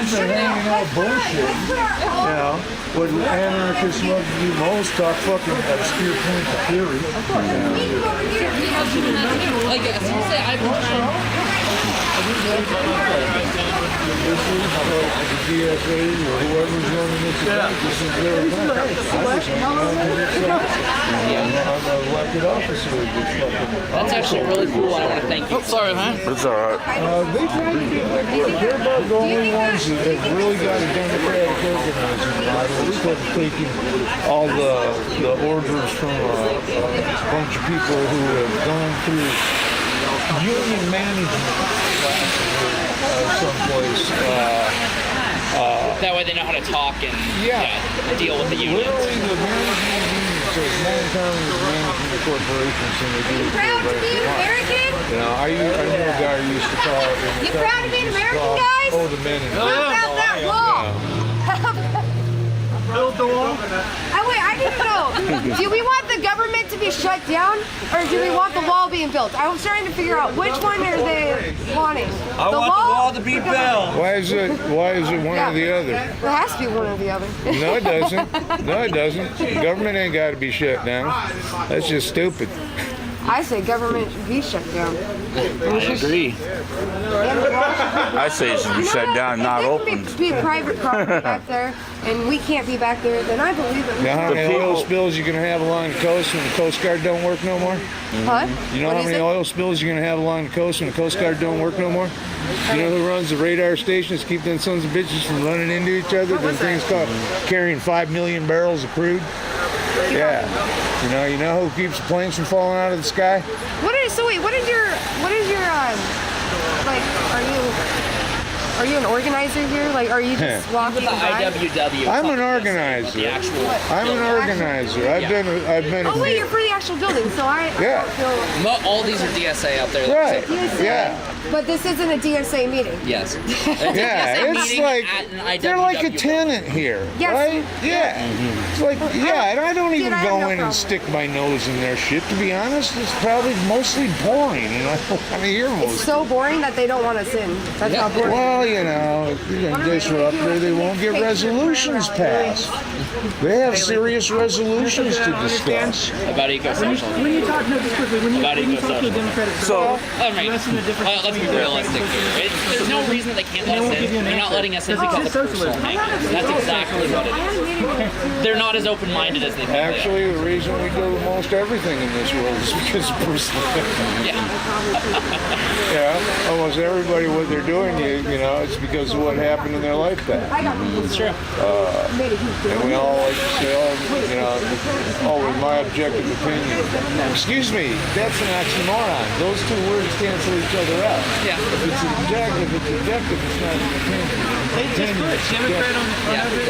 been hanging out bullshit. You know, what anarchists love to do most, talk fucking obscure points of theory. Like, seriously, I've been trying. This is the DSA or whoever's running this event. This is their event. I just hang out with it. I'm an elected officer. That's actually really cool. I want to thank you. Sorry, man. It's all right. They try to do good work. They're about the only ones that have really got a democratic organizing model instead of taking all the orders from a bunch of people who have gone through union management someplace. That way they know how to talk and deal with the Literally, unions. the management union says Montana is managing the corporations and they do it Proud to be an American? You know, I knew a guy who used to call it. You proud to be an American, guys? Oh, the men in What about that wall? Build the wall. Oh, wait, I didn't know. Do we want the government to be shut down or do we want the wall being built? I was trying to figure out which one are they wanting. I want the wall to be built. Why is it one or the other? It has to be one or the other. No, it doesn't. No, it doesn't. Government ain't got to be shut down. That's just stupid. I say government should be shut down. I agree. I say it should be shut down, not open. If there can be private property back there, and we can't be back there, then I believe that we You know how can. many oil spills you're going to have along the coast when the Coast Guard don't work no more? What? You know What how is many it? oil spills you're going to have along the coast when the Coast Guard don't work no more? You know who runs the radar stations, keep them sons of bitches from running into each other? Them things called carrying 5 million barrels of crude. Yeah. You know who keeps the planes from falling out of the sky? What is your like? Are you an organizer here? Like, are you just walking With the by? IWW. I'm an The organizer. actual. I'm an organizer. I've been. Oh wait, you're for the actual building, so I feel. All these are DSA out there. Right. DSA. Yeah. But this isn't a DSA meeting. Yes. Yeah, it's like they're like a tenant here, Yes. right? Yeah, it's like and I don't even I have go no in problem. and stick my nose in their shit. To be honest, it's probably mostly boring, and I don't want to hear It's most. so boring that they don't want us in. That's how boring. Well, if you're gonna disrupt there, they won't get resolutions passed. They have serious resolutions to discuss. About eco-social. When you talk, no, just quickly, when you talk to a Democratic So, Let's be realistic here. There's no reason that they can't let us in. They're not letting us in because of personal hang-ups. That's exactly what it is. They're not as open-minded as they think they are. Actually, the reason we do most everything in this world is because of personal. Yeah. Yeah, almost everybody, what they're doing, it's because of what happened in their lifetime. It's true. And we all like to say, with my objective opinion. Excuse me, that's an oxymoron. Those two words cancel each other out. Yeah. If it's objective, it's not an opinion. Democrat on the front of it.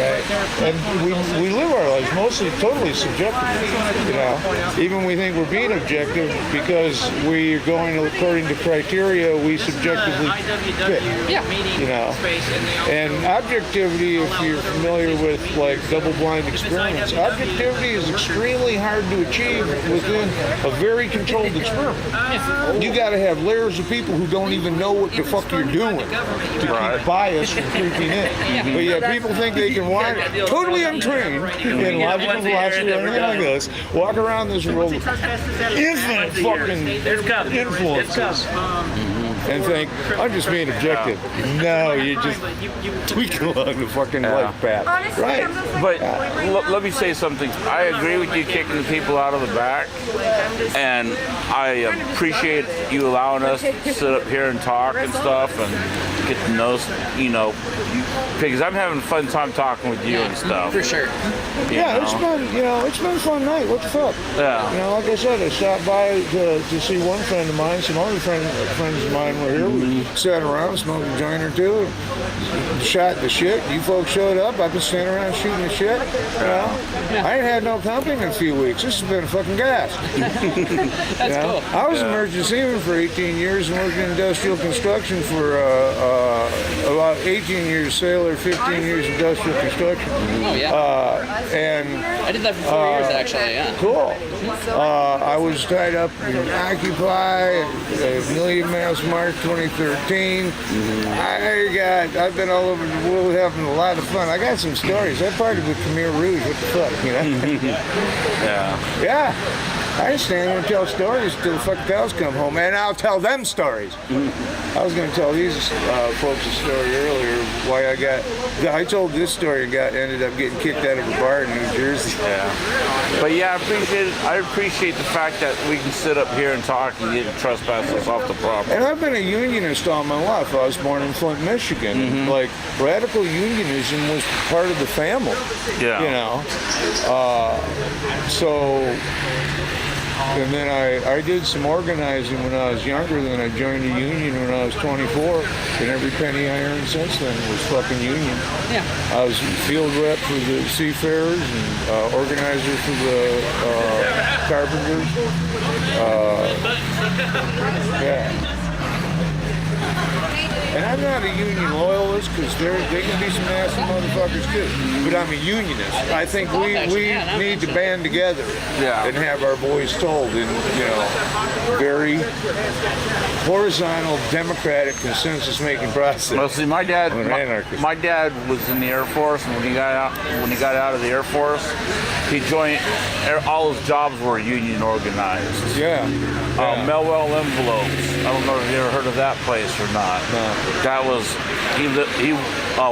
Right. And we live our lives mostly totally subjectively. Even we think we're being objective because we are going according to criteria we subjectively fit. Yeah. And objectivity, if you're familiar with like double-blind experiments, objectivity is extremely hard to achieve within a very controlled experiment. You got to have layers of people who don't even know what the fuck you're doing to keep bias from creeping in. But yet people think they can walk totally untrained in logical philosophy or anything like this, walk around this world with infinite fucking influences and think, I'm just being objective. No, you're just tweaking along the fucking life path. Right. but let me say something. I agree with you kicking the people out of the back, and I appreciate you allowing us to sit up here and talk and stuff and get to know, because I'm having a fun time talking with you and stuff. For sure. It's been a fun night. What the fuck? Yeah. Like I said, I stopped by to see one friend of mine. Some other friends of mine were here. We sat around, smoked a joint or two, shot the shit. You folks showed up. I've been standing around shooting the shit. I ain't had no company in a few weeks. This has been a fucking gas. That's cool. I was an emergency seaman for 18 years and worked in industrial construction for about 18 years sailor, 15 years industrial construction. Oh yeah. And I did that for 4 years actually. Yeah. cool. I was tied up in Occupy, Million Mass March 2013. I've been all over the world having a lot of fun. I got some stories. I partied with Khmer Rouge. What the fuck, you know? Yeah. Yeah. I stand here and tell stories till the fucking cows come home, and I'll tell them stories. I was going to tell these folks a story earlier. Why I told this story and ended up getting kicked out of a bar in New Jersey. Yeah. But yeah, I appreciate the fact that we can sit up here and talk and get trespass off the property. And I've been a unionist all my life. I was born in Flint, Michigan. Like, radical unionism was part of the family. Yeah. You know? And then I did some organizing when I was younger. Then I joined a union when I was 24. And every penny I earned since then was fucking union. Yeah. I was field rep for the seafarers and organizer for the carpenters. Yeah. And I'm not a union loyalist because they can be some nasty motherfuckers too. But I'm a unionist. I think we need to band together and have our voice told in, very horizontal, democratic, consensus-making process. Well, see, my dad was in the Air Force, and when he got out of the Air Force, he joined. All his jobs were union organized. Yeah. Melwell Envelopes. I don't know if you ever heard of that place or not. No. That was he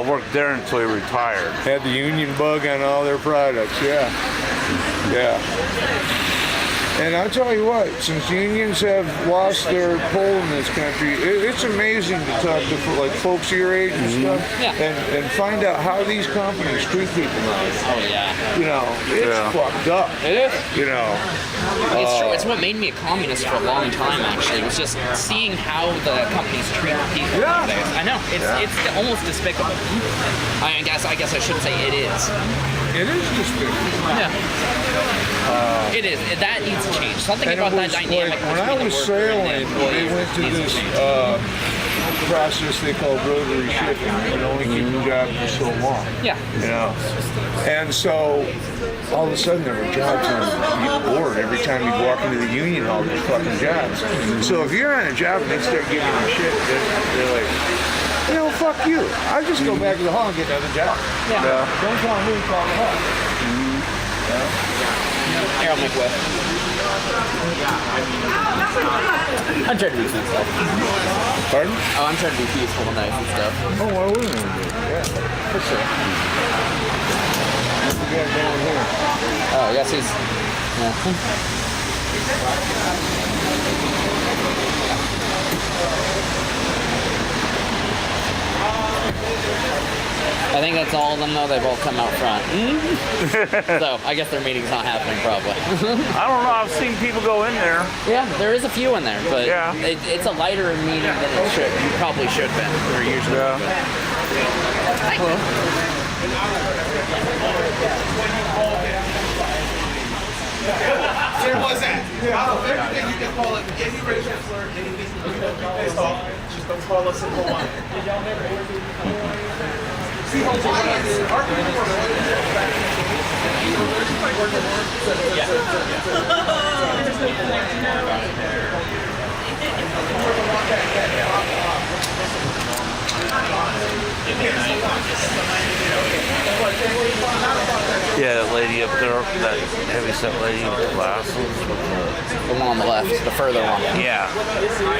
worked there until he retired. Had the union bug on all their products. Yeah. And I'll tell you what, since unions have lost their pull in this country, it's amazing to talk to folks your age and stuff, and find out how these companies treat people now. Oh yeah. It's fucked up. It is. It's true. It's what made me a communist for a long time. Actually, it was just seeing how the companies treat people nowadays. I know it's almost despicable. I guess I shouldn't say it is. It is despicable. Yeah. It is. That needs to change. Something about that dynamic. When I was sailing, they went to this process they call rotary shipping, and only keep the job for so long. Yeah. And so all of a sudden there were jobs on the board every time you walk into the union hall. There's fucking jobs. So if you're on a job and they start giving you shit, they're like, fuck you. I'll just go back to the hall and get another job. Yeah. Don't call me, call the hall. Here, I'll make way. I'm trying to be peaceful. Pardon? Oh, I'm trying to be peaceful and nice and stuff. Oh, why wouldn't we do it? Yeah, for sure. What we got down here? Oh, yes, he's... Yeah. I think that's all of them, though. They've all come out front. So, I guess their meeting's not happening, probably. I don't know. I've seen people go in there. Yeah, there is a few in there, but it's a lighter meeting than it should. You probably should have been, or usually. Hello. Where was that? Everything you can call it any racial slur, anything pissed off, just don't call us in Hawaii. See how Hawaiians are Yeah, that lady up there, that heavyset lady with the glasses. The one on the left, the further one. Yeah,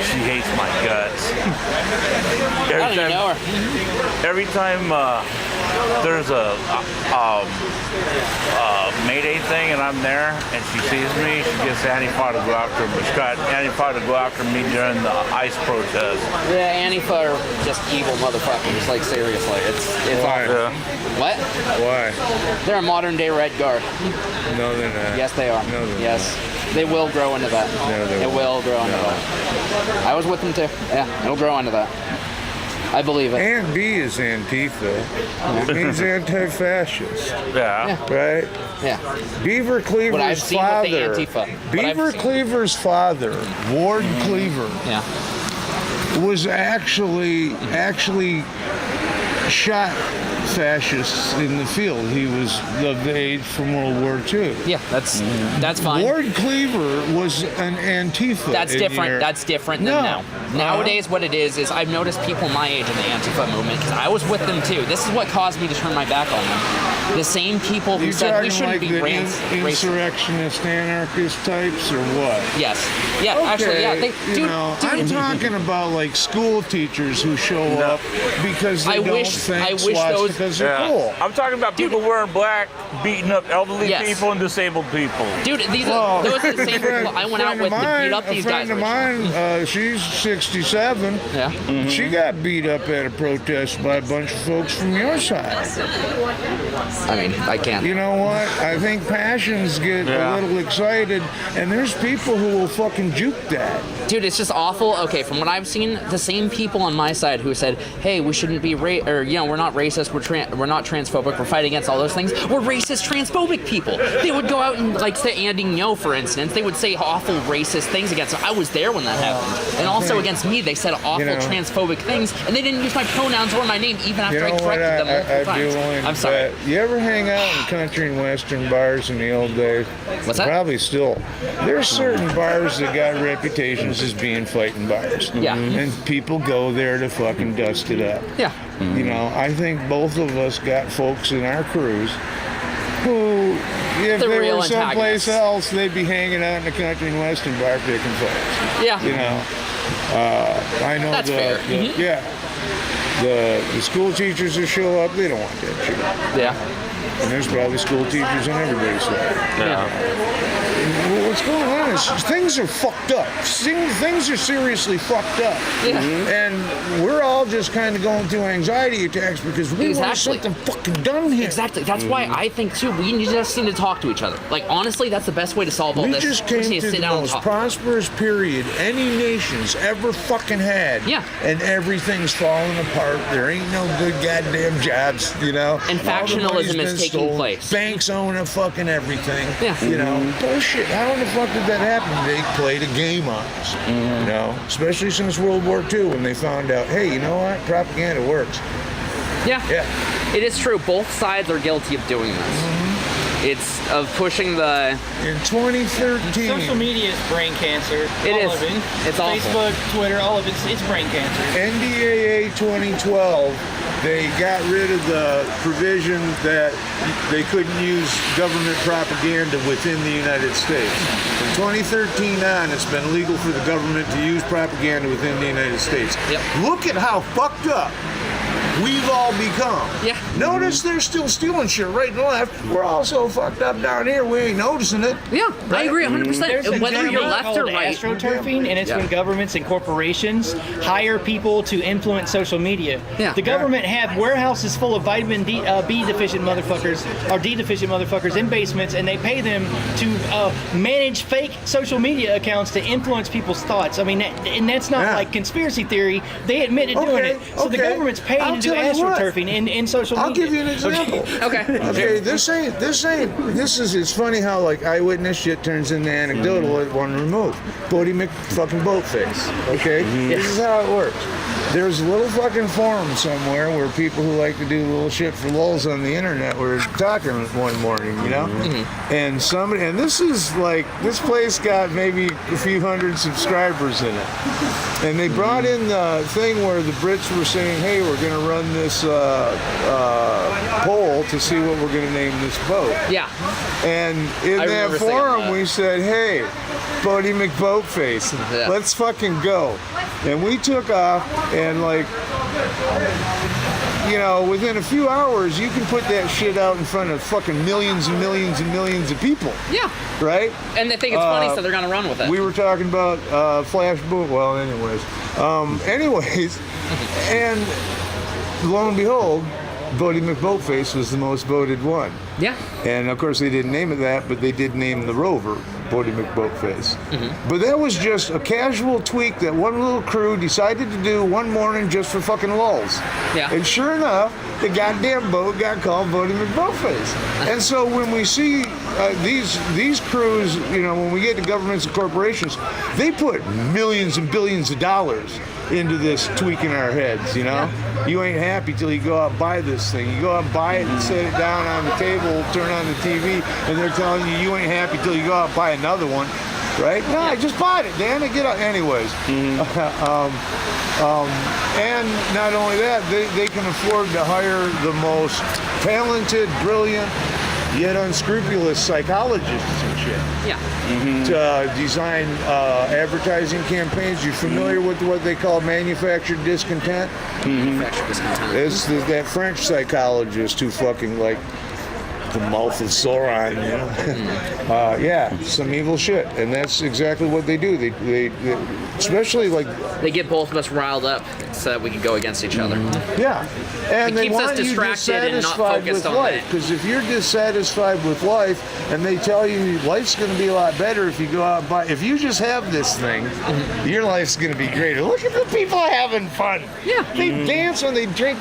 she hates my guts. I don't even know her. Every time there's a Mayday thing and I'm there and she sees me, she gets Antifa to go after me. She's got Antifa to go after me during the ICE protest. Yeah, Antifa are just evil motherfuckers. Like, seriously, it's Why? What? Why? They're a modern day Red Guard. No, they're not. Yes, they are. No, they're yes. They will grow into that. No, they won't. will grow into that. I was with them too. Yeah, it'll grow into that. I believe it. And B is Antifa. It means anti-fascist. Yeah. Right? Yeah. Beaver What I've Cleaver's seen father. with the Antifa. Beaver Cleaver's father, Ward Cleaver, Yeah. was actually shot fascists in the field. He was of the age from World War II. Yeah, that's fine. Lord Cleaver was an Antifa. That's different. That's different than now. Nowadays, what it is I've noticed people my age in the Antifa movement, because I was with them too. This is what caused me to turn my back on them. The same people who said we shouldn't be insurrectionist, anarchist types, or what? Yes. Yeah, Okay, actually, yeah. Dude, I'm talking about like school teachers who show up because they don't think swastikas are cool. I'm talking about people wearing black, beating up elderly people and disabled people. Dude, those are the same people I went out with to beat up these guys. A friend of mine, she's 67. Yeah. She got beat up at a protest by a bunch of folks from your side. I mean, I can't. You know what? I think passions get a little excited, and there's people who will fucking juke that. Dude, it's just awful. Okay, from what I've seen, the same people on my side who said, "Hey, we shouldn't be we're not racist, we're not transphobic, we're fighting against all those things," were racist, transphobic people. They would go out and, like, say Andy Ngo, for instance, they would say awful racist things against him. I was there when that happened. And also against me, they said awful transphobic things, and they didn't use my pronouns or my name even after I corrected them multiple times. I'm sorry. You ever hang out in country and western bars in the old days? What's that? Probably still. There's certain bars that got reputations as being fighting bars. Yeah. And people go there to fucking dust it up. Yeah. You know, I think both of us got folks in our crews who, if they were someplace else, they'd be hanging out in the country and western bar picking fights. Yeah. You know, I know that's fair. The school teachers that show up, they don't want that shit. Yeah. And there's probably school teachers on everybody's side. Yeah. What's going on is things are fucked up. Things are seriously fucked up. Yeah. And we're all just kind of going through anxiety attacks because we want something fucking done here. Exactly. That's why I think, too, we just need to talk to each other. Like, honestly, that's the best way to solve all this. We just came to the most prosperous period any nation's ever fucking had. Yeah. And everything's falling apart. There ain't no good goddamn jobs, you know. And factionalism is taking place. Banks own a fucking everything. Yeah. You know, bullshit. How the fuck did that happen? They played a game on us. You know, especially since World War II when they found out, hey, you know what? Propaganda works. Yeah. It is true. Both sides are guilty of doing this. It's of pushing the... In 2013... Social media is brain cancer. It is. All of it. It's awful. Facebook, Twitter, all of it's brain cancer. NDAA 2012, they got rid of the provision that they couldn't use government propaganda within the United States. From 2013 on, it's been legal for the government to use propaganda within the United States. Yep. Look at how fucked up we've all become. Yeah. Notice they're still stealing shit right and left. We're all so fucked up down here, we ain't noticing it. Yeah, right? I agree 100%. Whether you're left or right. Astroturfing, and it's when governments and corporations hire people to influence social media. Yeah. The government have warehouses full of vitamin B deficient motherfuckers, or D deficient motherfuckers in basements, and they pay them to manage fake social media accounts to influence people's thoughts. I mean, and that's not like conspiracy theory. They admit to doing it. So the government's paid to do astroturfing in social media. I'll give you an example. Okay, it's funny how like eyewitness shit turns into anecdotal at one remove. Bodie McFucking Boatface. Okay? This is how it works. There's a little fucking forum somewhere where people who like to do little shit for lulz on the internet were talking one morning, you know? And this place got maybe a few hundred subscribers in it. And they brought in the thing where the Brits were saying, hey, we're going to run this poll to see what we're going to name this boat. Yeah. And in that forum, we said, hey, Bodie McBoatface, let's fucking go. And we took off, and like, you know, within a few hours, you can put that shit out in front of fucking millions and millions and millions of people. Yeah. Right? And they think it's funny, so they're going to run with it. We were talking about Flash Boom. Well, anyways. And lo and behold, Bodie McBoatface was the most voted one. Yeah. And of course they didn't name it that, but they did name the rover Bodie McBoatface. But that was just a casual tweak that one little crew decided to do one morning just for fucking lulz. Yeah. And sure enough, the goddamn boat got called Bodie McBoatface. And so when we see these crews, you know, when we get to governments and corporations, they put millions and billions of dollars into this tweaking our heads, you know? You ain't happy till you go out and buy this thing. You go out and buy it and set it down on the table, turn on the TV, and they're telling you you ain't happy till you go out and buy another one, right? No, I just bought it, Dan. I get out. Anyways. And not only that, they can afford to hire the most talented, brilliant, yet unscrupulous psychologists and shit. Yeah. To design advertising campaigns. You're familiar with what they call manufactured discontent? Manufactured discontent. It's that French psychologist who fucking like the mouth of Sauron, you know? Yeah, some evil shit, and that's exactly what they do. They especially like They get both of us riled up so that we can go against each other. yeah, and It they keeps us want you distracted and not dissatisfied focused with on life. that. Because if you're dissatisfied with life, and they tell you life's going to be a lot better if you go out and buy. If you just have this thing, your life's going to be greater. Look at the people having fun. Yeah. They dance when they drink.